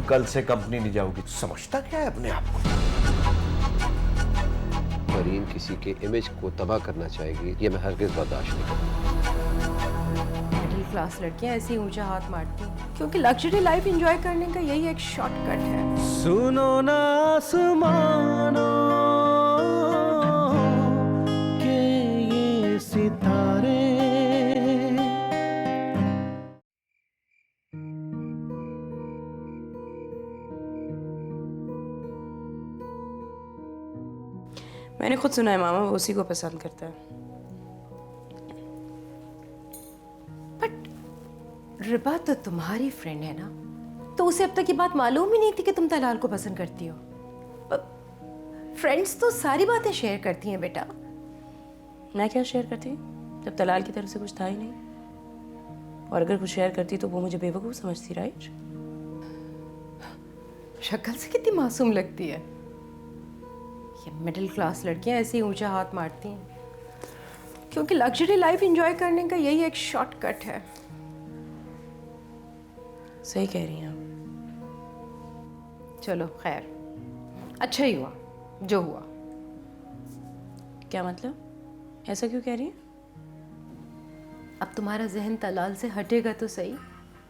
कल से कंपनी नहीं जाओगी। समझता क्या है अपने आप को? फरीन किसी के इमेज को तबाह करना चाहेगी, ये मैं हरगिज़ बर्दाश्त नहीं करूँगा। मिडिल क्लास लड़कियां ऐसे ही ऊंचा हाथ मारती हैं क्योंकि लग्जरी लाइफ एंजॉय करने का यही एक शॉर्टकट है। सुनो ना आसमानों के ये सितारे, मैंने खुद सुना है मामा वो उसी को पसंद करता है। बट रिबा तो तुम्हारी फ्रेंड है ना, तो उसे अब तक ये बात मालूम ही नहीं थी कि तुम तलाल को पसंद करती हो। फ्रेंड्स तो सारी बातें शेयर करती हैं बेटा। मैं क्या शेयर करती जब तलाल की तरफ से कुछ था ही नहीं, और अगर कुछ शेयर करती तो वो मुझे बेवकूफ़ समझती, राइट? शक्ल से कितनी मासूम लगती है। ये मिडिल क्लास लड़कियां ऐसे ही ऊंचा हाथ मारती हैं क्योंकि लग्जरी लाइफ एंजॉय करने का यही एक शॉर्टकट है। सही कह रही हैं आप। चलो खैर, अच्छा ही हुआ जो हुआ। क्या मतलब? ऐसा क्यों कह रही हैं? अब तुम्हारा जहन तलाल से हटेगा तो सही।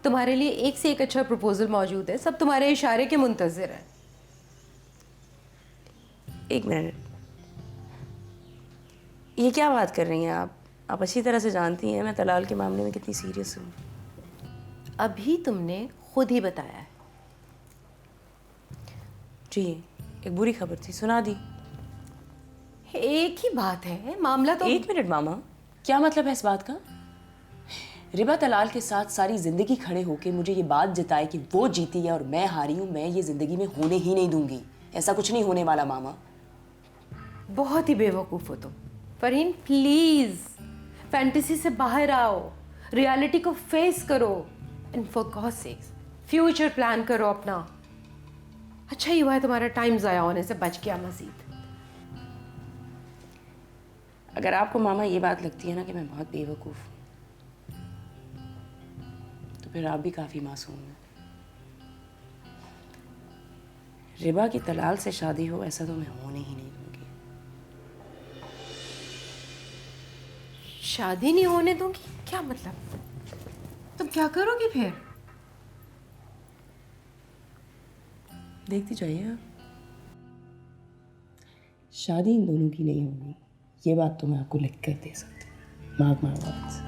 तुम्हारे लिए एक से एक अच्छा प्रपोजल मौजूद है, सब तुम्हारे इशारे के मुंतजिर हैं। एक मिनट, ये क्या बात कर रही हैं आप? आप अच्छी तरह से जानती हैं मैं तलाल के मामले में कितनी सीरियस हूँ। अभी तुमने खुद ही बताया है। जी, एक बुरी खबर थी, सुना दी। एक ही बात है, मामला तो। एक मिनट मामा, क्या मतलब है इस बात का? रिबा तलाल के साथ सारी जिंदगी खड़े होके मुझे ये बात जताए कि वो जीती है और मैं हारी हूँ, मैं ये जिंदगी में होने ही नहीं दूंगी। ऐसा कुछ नहीं होने वाला मामा। बहुत ही बेवकूफ हो तुम। फरहीन प्लीज, फैंटेसी से बाहर आओ, रियलिटी को फेस करो, and for God sex future plan करो अपना। अच्छा ही हुआ है तुम्हारा टाइम जाया होने से बच गया मजीद। अगर आपको मामा ये बात लगती है ना कि मैं बहुत बेवकूफ हूँ, तो फिर आप भी काफी मासूम हैं। रिबा की तलाल से शादी हो ऐसा तो मैं होने ही नहीं दूंगी। शादी नहीं होने दूंगी? क्या मतलब? तुम क्या करोगी फिर? देखती जाइए आप। शादी इन दोनों की नहीं होगी, ये बात तो मैं आपको लिख कर दे सकती हूँ। Mark my words.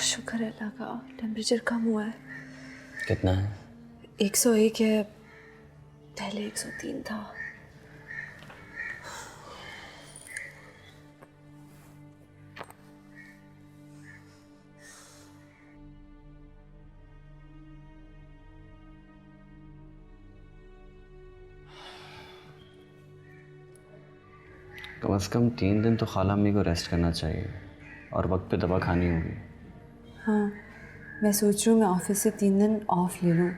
शुक्र है अल्लाह का, टेम्परेचर कम हुआ है। कितना है? 101 है, पहले 103 था। कम से कम 3 दिन तो खाला अम्मी को रेस्ट करना चाहिए और वक्त पे दवा खानी होगी। हाँ, मैं सोच रही हूँ मैं ऑफिस से 3 दिन ऑफ ले लूँ।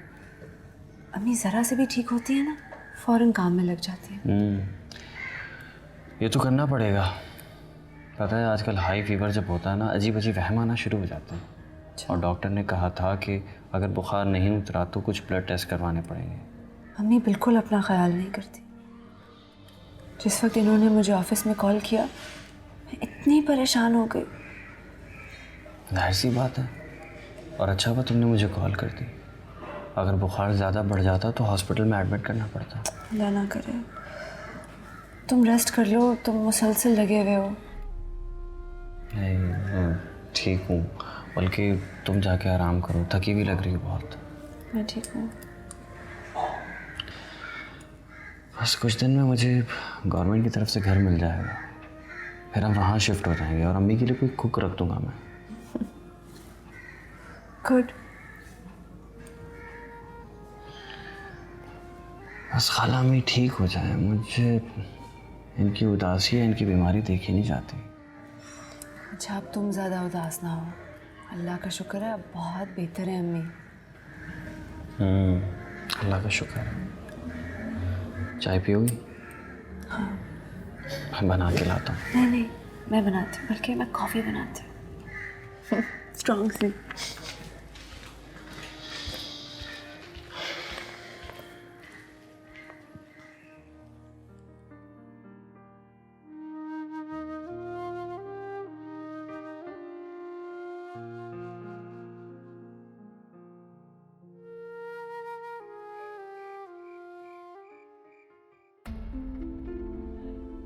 अम्मी ज़रा से भी ठीक होती है ना, फ़ौरन काम में लग जाती है। ये तो करना पड़ेगा। पता है आजकल हाई फीवर जब होता है ना, अजीब अजीब वहम आना शुरू हो जाते हैं। और डॉक्टर ने कहा था कि अगर बुखार नहीं उतरा तो कुछ ब्लड टेस्ट करवाने पड़ेंगे। अम्मी बिल्कुल अपना ख्याल नहीं करती। जिस वक्त इन्होंने मुझे ऑफिस में कॉल किया, मैं इतनी परेशान हो गई। जाहिर सी बात है, और अच्छा हुआ तुमने मुझे कॉल कर दी। अगर बुखार ज़्यादा बढ़ जाता तो हॉस्पिटल में एडमिट करना पड़ता। अल्लाह ना करे। तुम रेस्ट कर लो, तुम मुसलसल लगे हुए हो। नहीं, ठीक हूँ, बल्कि तुम जाके आराम करो, थकी भी लग रही है बहुत। मैं ठीक हूँ। बस कुछ दिन में मुझे गवर्नमेंट की तरफ से घर मिल जाएगा, फिर हम वहाँ शिफ्ट हो जाएंगे और अम्मी के लिए कोई कुक रख दूंगा मैं। गुड। बस खाला अम्मी ठीक हो जाए, मुझे इनकी उदासी या इनकी बीमारी देखी नहीं जाती। अच्छा, अब तुम ज़्यादा उदास ना हो। अल्लाह का शुक्र है, अब बहुत बेहतर है अम्मी। अल्लाह का शुक्र है। चाय पियोगी? हाँ। मैं बना के लाता हूँ। नहीं नहीं, मैं बनाती हूँ, बल्कि मैं कॉफ़ी बनाती हूँ स्ट्रॉन्ग सी।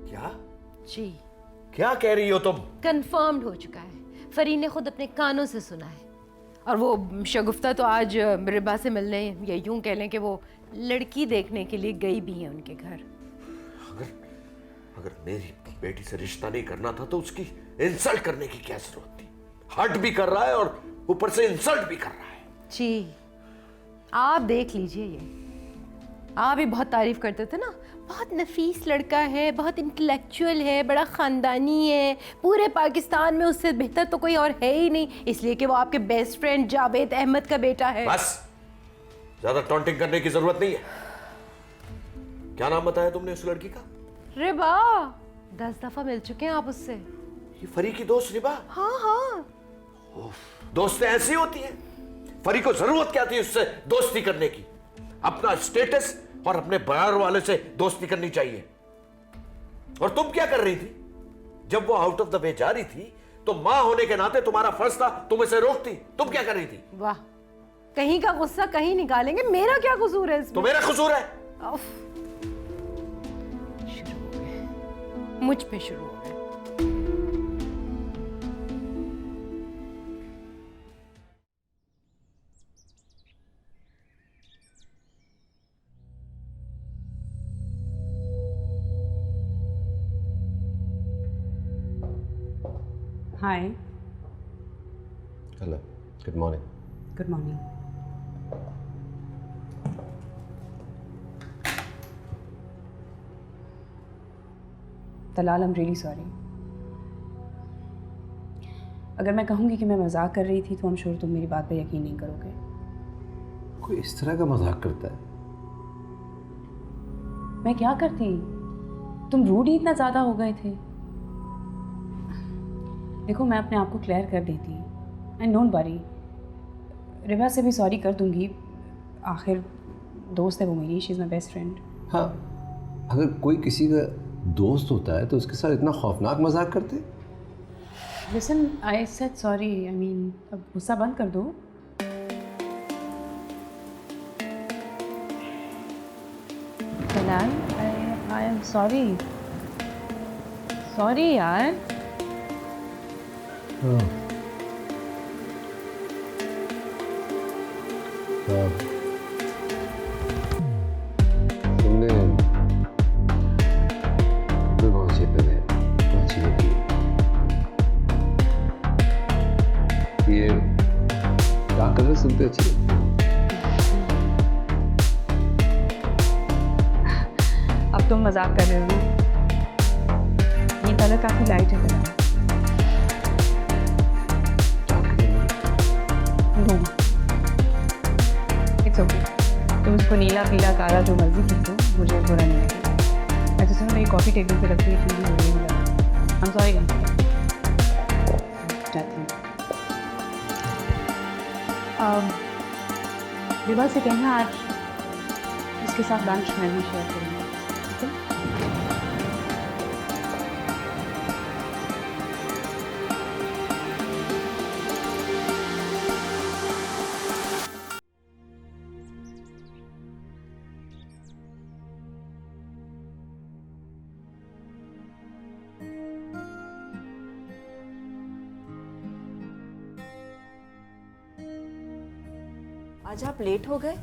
क्या जी, क्या कह रही हो तुम? कंफर्म्ड हो चुका है। फरीन ने खुद अपने कानों से सुना है। और वो शगुफ्ता तो आज रिबा से मिलने, या यूं कह लें कि वो लड़की देखने के लिए गई भी है उनके घर। अगर मेरी बेटी से रिश्ता नहीं करना था तो उसकी इंसल्ट करने की क्या जरूरत थी? हर्ट भी कर रहा है और ऊपर से इंसल्ट भी कर रहा है। जी, आप देख लीजिए, ये आप भी बहुत तारीफ करते थे ना, बहुत नफीस लड़का है, बहुत इंटेलेक्चुअल है, बड़ा ख़ानदानी है, पूरे पाकिस्तान में उससे बेहतर तो कोई और है ही नहीं, इसलिए कि वो आपके बेस्ट फ्रेंड जावेद अहमद का बेटा है। बस, ज्यादा टॉन्टिंग करने की जरूरत नहीं है। क्या नाम बताया तुमने उस लड़की का? रिबा। 10 दफा मिल चुके हैं आप उससे। ये फरी की दोस्त रिबा? हाँ हाँ। दोस्तें ऐसी होती हैं। फरी को जरूरत क्या थी उससे दोस्ती करने की? अपना स्टेटस और अपने बाहर वाले से दोस्ती करनी चाहिए। और तुम क्या कर रही थी? जब वो आउट ऑफ द वे जा रही थी तो मां होने के नाते तुम्हारा फर्ज था तुम इसे रोकती। तुम क्या कर रही थी? वाह, कहीं का गुस्सा कहीं निकालेंगे, मेरा क्या कसूर है इसमें? तो मेरा कसूर है। शुरू हो गए, मुझ पे शुरू हो गए। Hi. Hello, good morning. Good morning. Talal, I am really sorry. अगर मैं कहूँगी कि मैं मजाक कर रही थी तो आई एम श्योर तुम मेरी बात पे यकीन नहीं करोगे। कोई इस तरह का मजाक करता है? मैं क्या करती, तुम रूड ही इतना ज़्यादा हो गए थे। देखो, मैं अपने आप को क्लियर कर देती एंड डोंट वरी, रिबा से भी सॉरी कर दूंगी, आखिर दोस्त है वो मेरी, she is my best friend. हाँ, अगर कोई किसी का दोस्त होता है तो उसके साथ इतना खौफनाक मजाक करते? Listen, I said sorry, I mean अब गुस्सा बंद कर दो। I am sorry. सॉरी यार। तुमने बहुत अच्छे कर है, बहुत अच्छी लगी। ये क्या कर रहे सुनते अच्छी? अब तुम मजाक कर रहे हो। ये कलर काफ़ी लाइट है कलर। इट्स ओके, तुम उसको नीला पीला काला जो मर्जी लिखो, मुझे बुरा नहीं लगेगा। मैं तो सुनो, मेरी कॉफ़ी टेबल पे रखी है, चीज़ें हो रही है। I am sorry. जाती हूँ। रिबा से कहना आज इसके साथ लंच मैं भी शेयर करूँगा, ठीक है? आज आप लेट हो गए।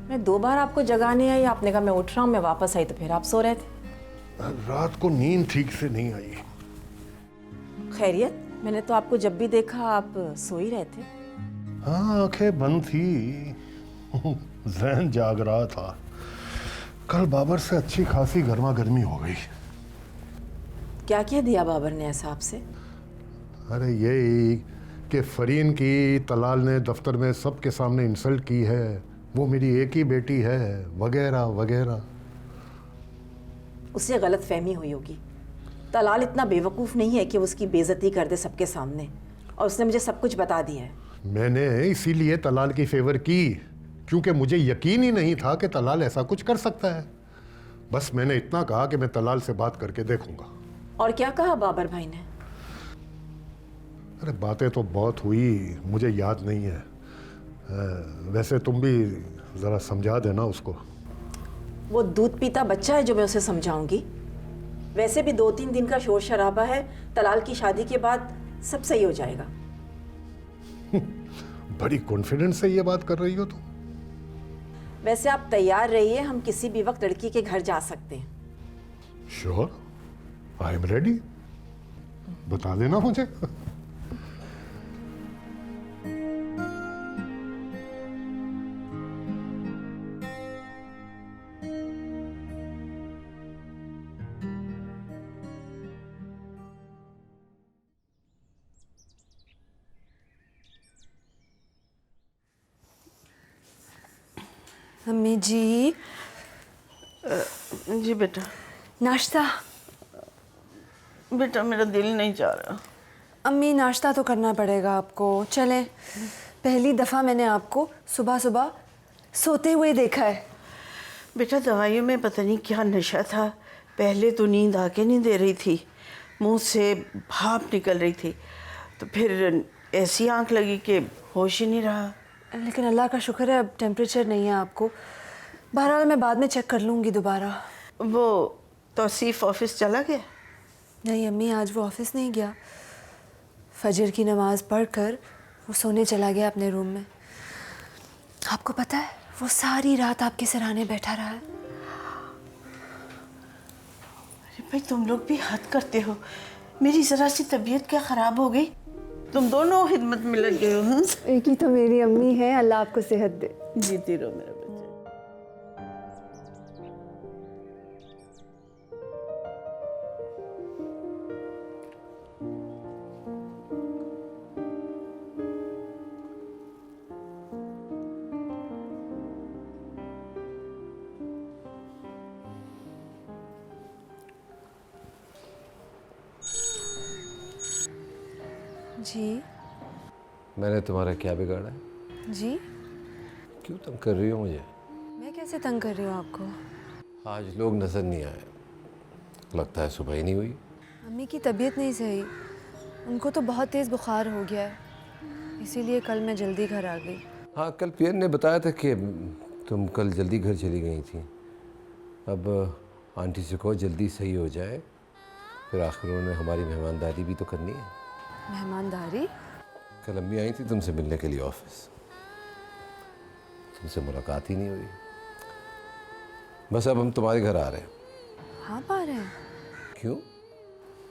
मैं 2 बार आपको जगाने आई, आपने कहा मैं उठ रहा हूँ, मैं वापस आई तो फिर आप सो रहे थे। रात को नींद ठीक से नहीं आई। खैरियत? मैंने तो आपको जब भी देखा आप सो ही रहे थे। हाँ, आंखें बंद थी, जहन जाग रहा था। कल बाबर से अच्छी खासी गर्मा गर्मी हो गई। क्या क्या दिया बाबर ने ऐसा आपसे? अरे यही कि फरीन की तलाल ने दफ्तर में सबके सामने इंसल्ट की है, वो मेरी एक ही बेटी है, वगैरह वगैरह। उसे गलत फहमी हुई होगी। तलाल इतना बेवकूफ़ नहीं है कि वो उसकी बेइज्जती कर दे सबके सामने, और उसने मुझे सब कुछ बता दिया है। मैंने इसीलिए तलाल की फेवर की, क्योंकि मुझे यकीन ही नहीं था कि तलाल ऐसा कुछ कर सकता है। बस मैंने इतना कहा कि मैं तलाल से बात करके देखूंगा। और क्या कहा बाबर भाई ने? अरे बातें तो बहुत हुई, मुझे याद नहीं है। वैसे तुम भी ज़रा समझा देना उसको। वो दूध पीता बच्चा है जो मैं उसे समझाऊंगी? वैसे भी 2-3 दिन का शोर शराबा है, तलाल की शादी के बाद सब सही हो जाएगा। बड़ी कॉन्फिडेंस से ये बात कर रही हो तुम। वैसे आप तैयार रहिए, हम किसी भी वक्त लड़की के घर जा सकते हैं। Sure, I am ready. बता देना मुझे। अम्मी जी। जी बेटा। नाश्ता? बेटा मेरा दिल नहीं चाह रहा। अम्मी नाश्ता तो करना पड़ेगा आपको। चलें, पहली दफ़ा मैंने आपको सुबह सुबह सोते हुए देखा है। बेटा दवाइयों में पता नहीं क्या नशा था, पहले तो नींद आके नहीं दे रही थी, मुंह से भाप निकल रही थी, तो फिर ऐसी आंख लगी कि होश ही नहीं रहा। लेकिन अल्लाह का शुक्र है अब टेम्परेचर नहीं है आपको। बहरहाल मैं बाद में चेक कर लूँगी दोबारा। वो तौसीफ ऑफिस चला गया? नहीं अम्मी, आज वो ऑफिस नहीं गया। फजर की नमाज पढ़कर वो सोने चला गया अपने रूम में। आपको पता है वो सारी रात आपके सिरहाने बैठा रहा है। अरे भाई तुम लोग भी हद करते हो। मेरी ज़रा सी तबीयत क्या ख़राब हो गई, तुम दोनों खिदमत में लग गए हो। एक ही तो मेरी अम्मी है, अल्लाह आपको सेहत दे। जीती रहो मेरा बच्चा। जी मैंने तुम्हारा क्या बिगाड़ा है? जी क्यों तंग कर रही हो मुझे? मैं कैसे तंग कर रही हूँ आपको? आज लोग नजर नहीं आए, लगता है सुबह ही नहीं हुई। अम्मी की तबीयत नहीं सही, उनको तो बहुत तेज़ बुखार हो गया है, इसीलिए कल मैं जल्दी घर आ गई। हाँ, कल पियर ने बताया था कि तुम कल जल्दी घर चली गई थी। अब आंटी से कहो जल्दी सही हो जाए, फिर आखिर उन्होंने हमारी मेहमानदारी भी तो करनी है। मेहमानदारी? कल अम्मी आई थी तुमसे मिलने के लिए ऑफिस, तुमसे मुलाकात ही नहीं हुई। बस अब हम तुम्हारे घर आ रहे हैं। हाँ आ रहे हैं? क्यों?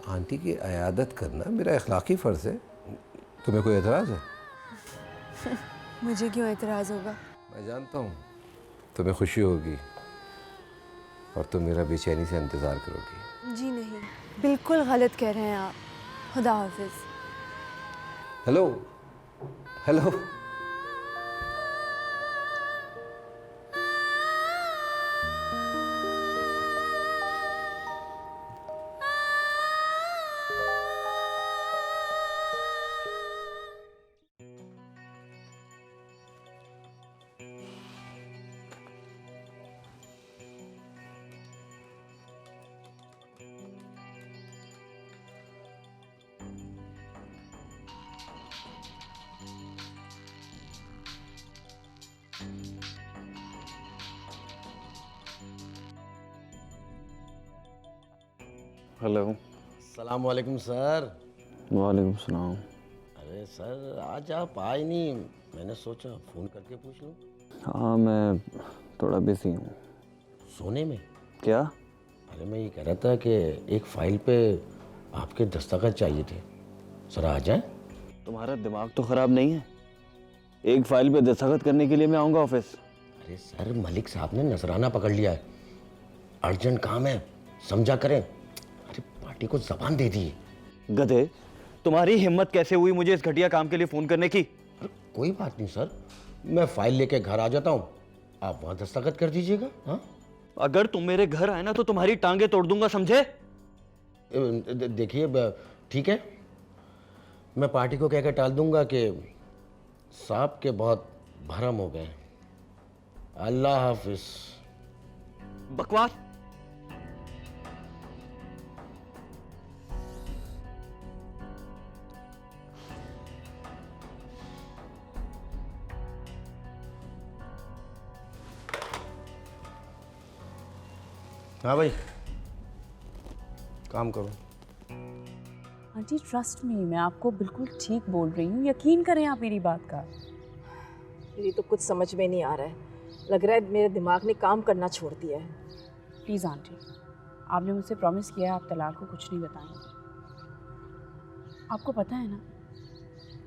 आंटी की अयादत करना मेरा अखलाकी फ़र्ज़ है। तुम्हें कोई एतराज़ है? मुझे क्यों एतराज़ होगा? मैं जानता हूँ तुम्हें खुशी होगी और तुम मेरा बेचैनी से इंतज़ार करोगी। जी नहीं, बिल्कुल गलत कह रहे हैं आप। खुदा हाफिज़। Hello hello. हेलो। सलाम वालेकुम सर। वालेकुम सलाम। अरे सर आज आप आए नहीं, मैंने सोचा फ़ोन करके पूछ लूँ। हाँ मैं थोड़ा बिजी हूँ। सोने में? क्या? अरे मैं ये कह रहा था कि एक फ़ाइल पे आपके दस्तखत चाहिए थे, सर आ जाए? तुम्हारा दिमाग तो ख़राब नहीं है? एक फ़ाइल पे दस्तखत करने के लिए मैं आऊँगा ऑफिस? अरे सर मलिक साहब ने नजराना पकड़ लिया है, अर्जेंट काम है, समझा करें। अरे पार्टी को ज़बान दे दी। गधे, तुम्हारी हिम्मत कैसे हुई मुझे इस घटिया काम के लिए फोन करने की? कोई बात नहीं सर, मैं फाइल लेके घर आ जाता हूँ, आप वहाँ दस्तखत कर दीजिएगा। हाँ, अगर तुम मेरे घर आए ना तो तुम्हारी टांगे तोड़ दूंगा, समझे? देखिए ठीक है, मैं पार्टी को कहकर टाल दूंगा कि सांप के बहुत भरम हो गए। अल्लाह हाफिज। बकवास। हाँ भाई, काम करो। आंटी ट्रस्ट मी, मैं आपको बिल्कुल ठीक बोल रही हूँ, यकीन करें आप मेरी बात का। मेरी तो कुछ समझ में नहीं आ रहा है, लग रहा है मेरे दिमाग ने काम करना छोड़ दिया है। प्लीज़ आंटी, आपने मुझसे प्रॉमिस किया है आप तलाल को कुछ नहीं बताएंगे। आपको पता है ना,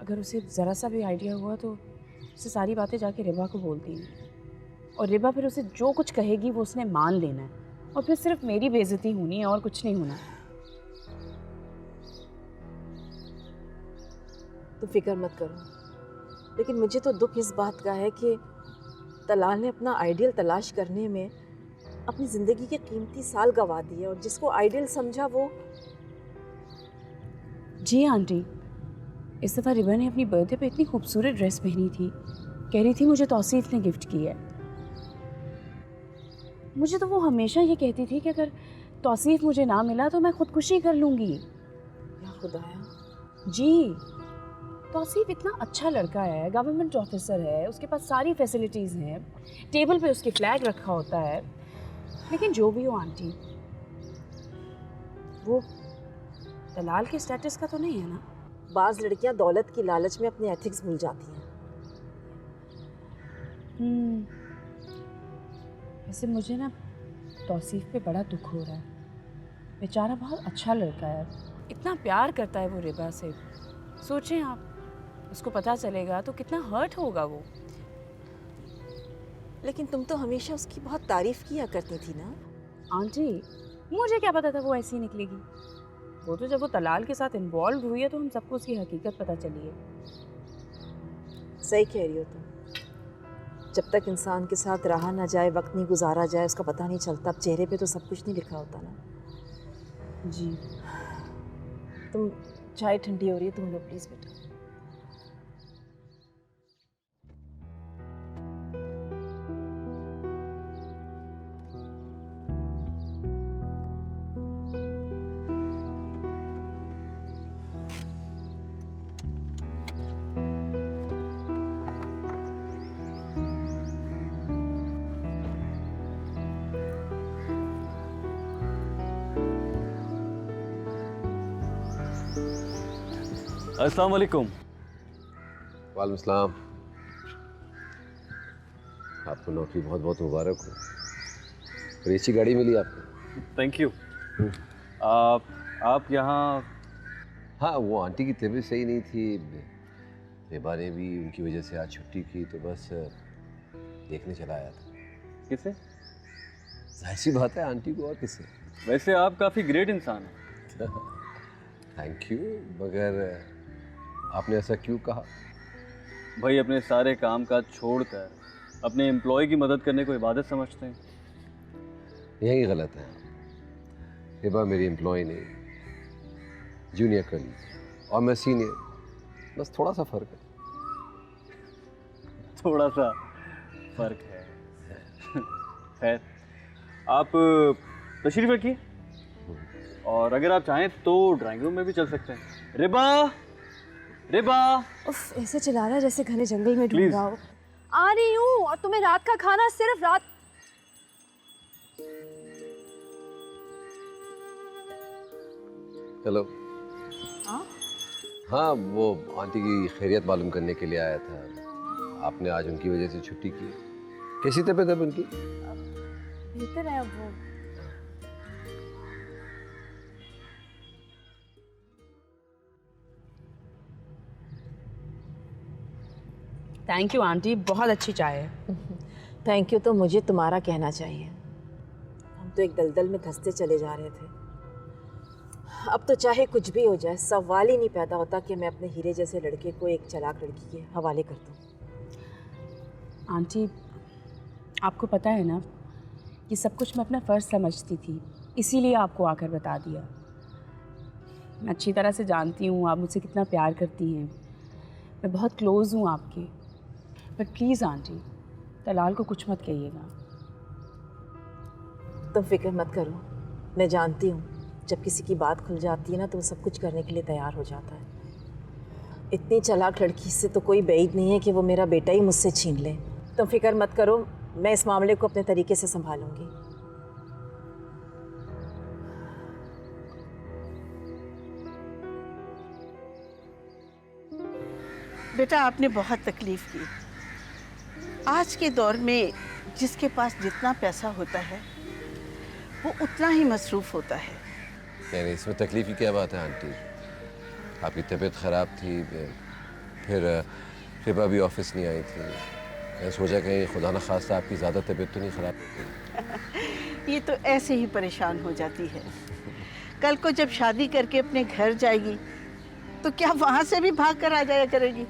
अगर उसे ज़रा सा भी आइडिया हुआ तो उसे सारी बातें जाके रिबा को बोल दी, और रिबा फिर उसे जो कुछ कहेगी वो उसने मान लेना है, और फिर सिर्फ मेरी बेइज्जती होनी है और कुछ नहीं होना। तुम फिक्र मत करो, लेकिन मुझे तो दुख इस बात का है कि तलाल ने अपना आइडियल तलाश करने में अपनी ज़िंदगी के कीमती साल गंवा दिए, और जिसको आइडियल समझा वो। जी आंटी, इस दफ़ा रिबा ने अपनी बर्थडे पे इतनी खूबसूरत ड्रेस पहनी थी, कह रही थी मुझे तौसीफ ने गिफ्ट की है। मुझे तो वो हमेशा ये कहती थी कि अगर तौसीफ मुझे ना मिला तो मैं खुदकुशी कर लूँगी। या खुदाया। जी, तौसीफ इतना अच्छा लड़का है, गवर्नमेंट ऑफिसर है, उसके पास सारी फैसिलिटीज़ हैं, टेबल पे उसके फ्लैग रखा होता है। लेकिन जो भी हो आंटी, वो तलाल के स्टेटस का तो नहीं है ना। बाज़ लड़कियां दौलत की लालच में अपने एथिक्स भूल जाती हैं। वैसे मुझे ना तौसीफ पे बड़ा दुख हो रहा है, बेचारा बहुत अच्छा लड़का है, इतना प्यार करता है वो रिबा से। सोचें आप, उसको पता चलेगा तो कितना हर्ट होगा वो। लेकिन तुम तो हमेशा उसकी बहुत तारीफ किया करती थी ना। आंटी, मुझे क्या पता था वो ऐसी निकलेगी। वो तो जब वो तलाल के साथ इन्वॉल्व हुई है तो हम सबको उसकी हकीकत पता चली है। सही कह रही हो तुम, जब तक इंसान के साथ रहा ना जाए, वक्त नहीं गुजारा जाए, उसका पता नहीं चलता। अब चेहरे पे तो सब कुछ नहीं लिखा होता ना। जी, तुम चाय ठंडी हो रही है, तुम लो प्लीज़ बेटा। अस्सलाम वालेकुम। वालेकुम सलाम। आपको नौकरी बहुत बहुत मुबारक हो, और अच्छी गाड़ी मिली आपको। Thank you. आप यहाँ? हाँ, वो आंटी की तबीयत सही नहीं थी, रिबा ने भी उनकी वजह से आज छुट्टी की, तो बस देखने चला आया था। किसे? जाहिर सी बात है, आंटी को, और किसे। वैसे आप काफ़ी ग्रेट इंसान हैं। थैंक यू, मगर आपने ऐसा क्यों कहा? भाई, अपने सारे काम काज छोड़कर अपने एम्प्लॉय की मदद करने को इबादत समझते हैं। यही गलत है। रिबा मेरी एम्प्लॉय नहीं, जूनियर कलीग, और मैं सीनियर, बस थोड़ा सा फ़र्क है। थोड़ा सा फ़र्क है। खैर, आप तशरीफ़ रखिए, और अगर आप चाहें तो ड्राइंग रूम में भी चल सकते हैं। रिबा, रिबा। उफ, ऐसे चला रहा है जैसे घने जंगल में ढूंढ Please. रहा हो। आ रही हूँ, और तुम्हें रात का खाना सिर्फ रात। हेलो। हाँ, वो आंटी की खैरियत मालूम करने के लिए आया था। आपने आज उनकी वजह से छुट्टी की। कैसी तबीयत है उनकी? बेहतर है अब वो। थैंक यू आंटी, बहुत अच्छी चाय है। थैंक यू तो मुझे तुम्हारा कहना चाहिए। हम तो एक दलदल में धंसते चले जा रहे थे। अब तो चाहे कुछ भी हो जाए, सवाल ही नहीं पैदा होता कि मैं अपने हीरे जैसे लड़के को एक चालाक लड़की के हवाले कर दूँ। आंटी, आपको पता है ना, ये सब कुछ मैं अपना फ़र्ज़ समझती थी, इसीलिए आपको आकर बता दिया। मैं अच्छी तरह से जानती हूँ आप मुझसे कितना प्यार करती हैं, मैं बहुत क्लोज़ हूँ आपके। बट प्लीज़ आंटी, तलाल को कुछ मत कहिएगा। तुम फिक्र मत करो, मैं जानती हूँ जब किसी की बात खुल जाती है ना तो वो सब कुछ करने के लिए तैयार हो जाता है। इतनी चालाक लड़की से तो कोई बैद नहीं है कि वो मेरा बेटा ही मुझसे छीन ले। तुम फिक्र मत करो, मैं इस मामले को अपने तरीके से संभालूंगी। बेटा, आपने बहुत तकलीफ़ की। आज के दौर में जिसके पास जितना पैसा होता है वो उतना ही मसरूफ़ होता है। नहीं, इसमें तकलीफ़ की क्या बात है आंटी? आपकी तबीयत ख़राब थी, फिर रिबा भी ऑफिस नहीं आई थी। मैं सोचा कहीं खुदा न खास्ता आपकी ज़्यादा तबीयत तो नहीं ख़राब होती। ये तो ऐसे ही परेशान हो जाती है। कल को जब शादी करके अपने घर जाएगी तो क्या वहाँ से भी भाग कर आ जाया करेगी?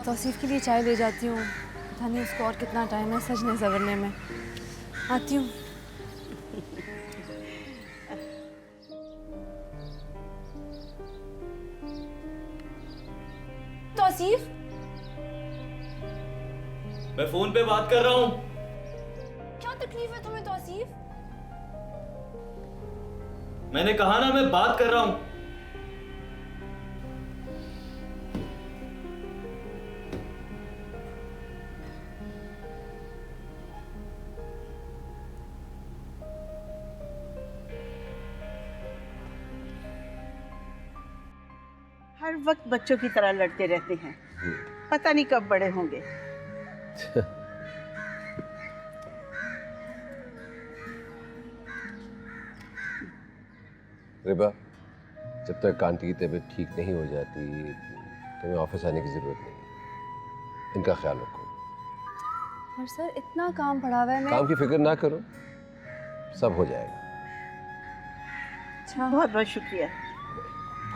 तौसीफ के लिए चाय ले जाती हूँ, पता नहीं उसको और कितना टाइम है सजने संवरने में। आती हूँ। तौसीफ, मैं फोन पे बात कर रहा हूँ। क्या तकलीफ है तुम्हें तौसीफ? मैंने कहा ना मैं बात कर रहा हूँ। हर वक्त बच्चों की तरह लड़ते रहते हैं, पता नहीं कब बड़े होंगे। रिबा, जब तक आंटी की तबीयत ठीक नहीं हो जाती तुम्हें ऑफिस आने की ज़रूरत नहीं। इनका ख्याल रखो। और सर, इतना काम पड़ा हुआ है। मैं काम की फिक्र ना करो, सब हो जाएगा। अच्छा, बहुत बहुत शुक्रिया।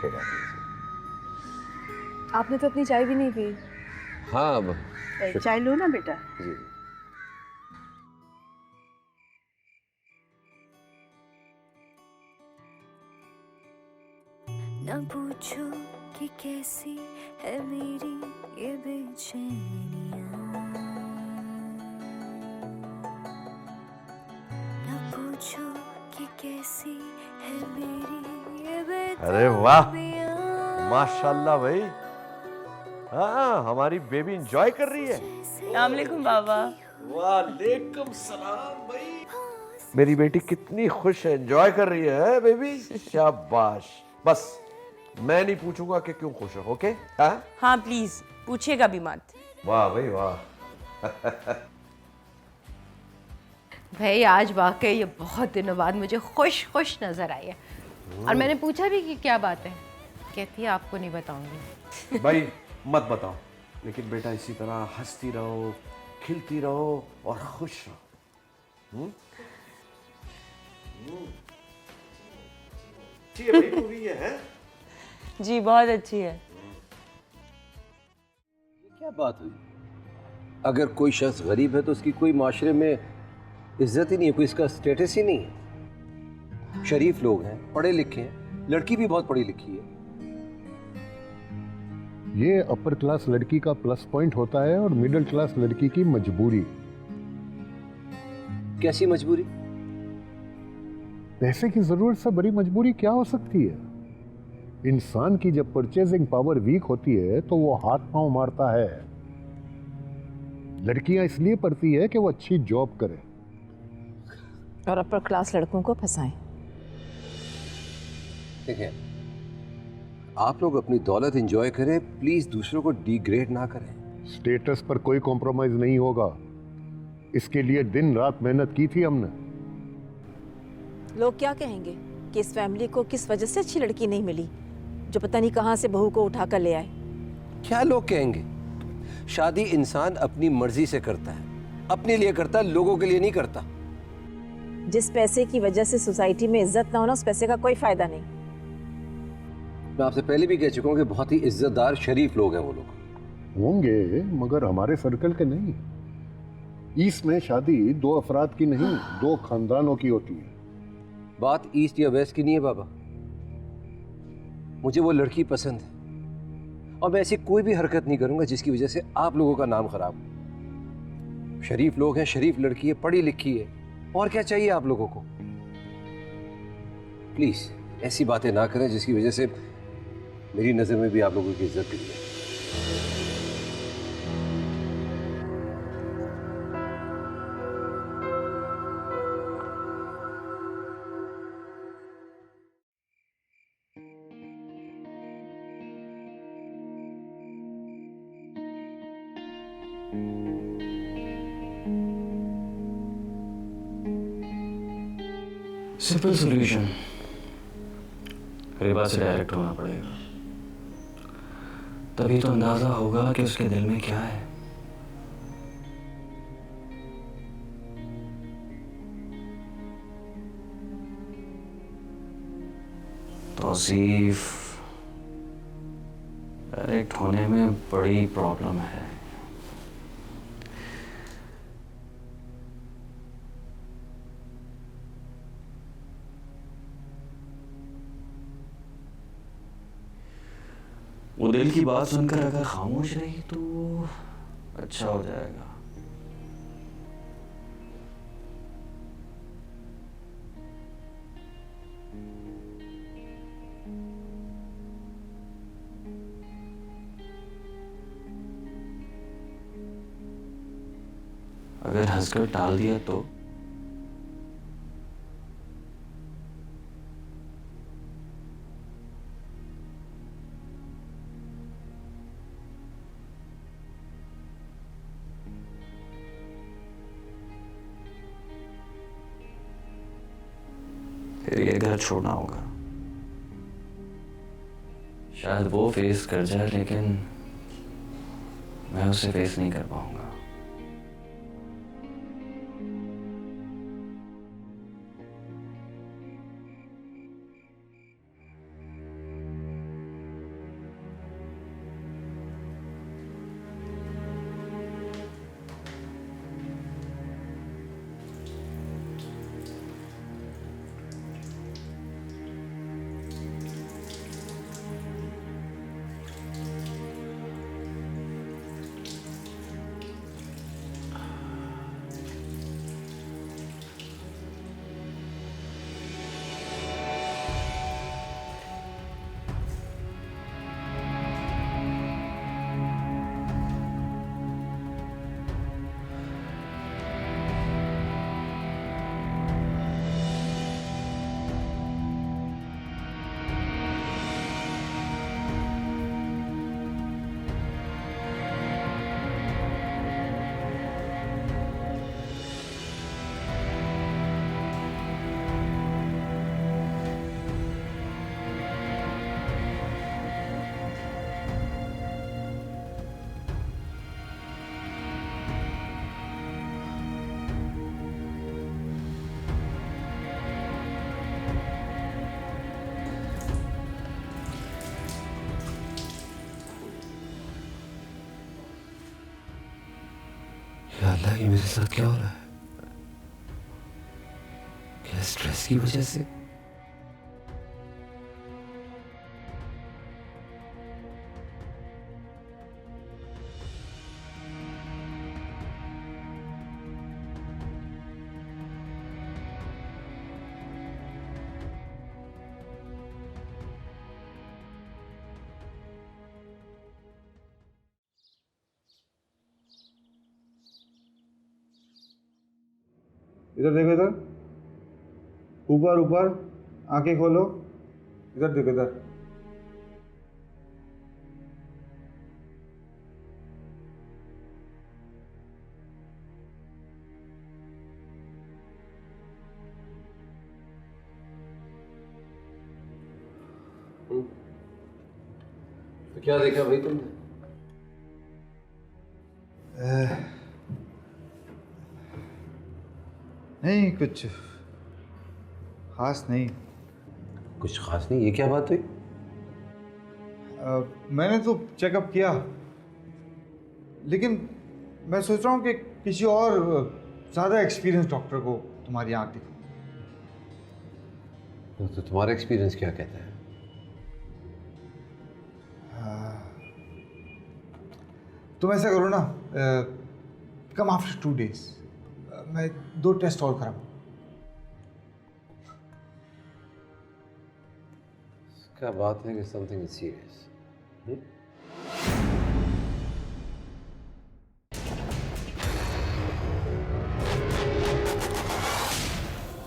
कोई बात नहीं। आपने तो अपनी चाय भी नहीं पी। हाँ, अब चाय लो ना बेटा। जी। न पूछो कि कैसी है मेरी ये बेचैनियाँ, न पूछो कि कैसी है मेरी ये बेचैनियाँ। अरे वाह, माशाल्लाह भाई। हाँ, हमारी बेबी एंजॉय कर रही है। अस्सलाम वालेकुम बाबा। वालेकुम सलाम भाई। मेरी बेटी कितनी खुश है, एंजॉय कर रही है बेबी। शाबाश। बस मैं नहीं पूछूंगा कि क्यों खुश हो, ओके? हाँ प्लीज पूछेगा भी मत। वाह भाई वाह। भाई आज वाकई ये बहुत दिनों बाद मुझे खुश खुश नजर आई है। और मैंने पूछा भी कि क्या बात है, कहती है आपको नहीं बताऊंगी। भाई मत बताओ, लेकिन बेटा इसी तरह हंसती रहो, खिलती रहो और खुश रहो। अच्छी है भाई मूवी है? जी बहुत अच्छी है। क्या बात हुई? अगर कोई शख्स गरीब है तो उसकी कोई माशरे में इज्जत ही नहीं है, कोई इसका स्टेटस ही नहीं है। शरीफ लोग हैं, पढ़े लिखे हैं, लड़की भी बहुत पढ़ी लिखी है। ये अपर क्लास लड़की का प्लस पॉइंट होता है और मिडिल क्लास लड़की की मजबूरी। कैसी मजबूरी? पैसे की जरूरत से बड़ी मजबूरी क्या हो सकती है? इंसान की जब परचेजिंग पावर वीक होती है तो वो हाथ पांव मारता है। लड़कियां इसलिए पढ़ती है कि वो अच्छी जॉब करे और अपर क्लास लड़कों को फंसाएं। देखिए, आप लोग अपनी दौलत एंजॉय करें, प्लीज दूसरों को डिग्रेड ना करें। स्टेटस पर कोई कॉम्प्रोमाइज नहीं होगा। इसके लिए दिन रात मेहनत की थी हमने। लोग क्या कहेंगे कि इस फैमिली को किस वजह से अच्छी लड़की नहीं मिली, जो पता नहीं कहाँ से बहू को उठा कर ले आए। क्या लोग कहेंगे? शादी इंसान अपनी मर्जी से करता है, अपने लिए करता है, लोगों के लिए नहीं करता। जिस पैसे की वजह से सोसाइटी में इज्जत ना होना, उस पैसे का कोई फायदा नहीं। मैं आपसे पहले भी कह चुका हूँ कि बहुत ही इज्जतदार शरीफ लोग हैं वो लोग। होंगे, मगर हमारे सर्कल के नहीं। ईस्ट में शादी 2 अफराद की नहीं, 2 खानदानों की होती है। बात ईस्ट या वेस्ट की नहीं है बाबा, मुझे वो लड़की पसंद है और मैं ऐसी कोई भी हरकत नहीं करूंगा जिसकी वजह से आप लोगों का नाम खराब हो। शरीफ लोग हैं, शरीफ लड़की है, पढ़ी लिखी है, और क्या चाहिए आप लोगों को। प्लीज ऐसी बातें ना करें जिसकी वजह से मेरी नजर में भी आप लोगों की इज्जत गिरी है। सिंपल सॉल्यूशन, रिबा से डायरेक्ट होना पड़ेगा, तभी तो अंदाजा होगा कि उसके दिल में क्या है। तौसीफ डायरेक्ट होने में बड़ी प्रॉब्लम है। वो दिल की बात सुनकर अगर खामोश रही तो अच्छा हो जाएगा। अगर हंसकर टाल दिया तो फिर ये घर छोड़ना होगा। शायद वो फेस कर जाए लेकिन मैं उसे फेस नहीं कर पाऊंगा। या अल्लाह, ये मेरे साथ क्या हो रहा है? क्या स्ट्रेस की वजह से? इधर देखो, इधर ऊपर ऊपर, आंखें खोलो, इधर देखो, इधर। तो क्या देखा भाई तुमने? नहीं, कुछ खास नहीं। कुछ खास नहीं? ये क्या बात हुई? मैंने तो चेकअप किया, लेकिन मैं सोच रहा हूँ कि किसी और ज़्यादा एक्सपीरियंस डॉक्टर को तुम्हारी आँख दिखाऊं। तो तुम्हारा एक्सपीरियंस क्या कहता है? तुम ऐसा करो ना, कम आफ्टर 2 days, मैं 2 टेस्ट और कराऊँ। क्या बात है कि समथिंग इज सीरियस।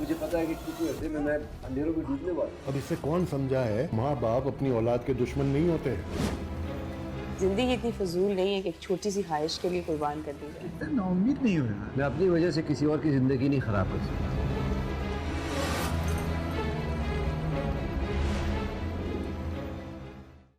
मुझे पता है कि कुछ ऐसे में मैं अंधेरों में डूबने वाला। अब इससे कौन समझा है माँ बाप अपनी औलाद के दुश्मन नहीं होते। जिंदगी इतनी फजूल नहीं है कि एक छोटी सी ख्वाहिश के लिए कुर्बान कर दी जाए। इतना उम्मीद नहीं हो रहा। मैं अपनी वजह से किसी और की जिंदगी नहीं खराब कर सकता।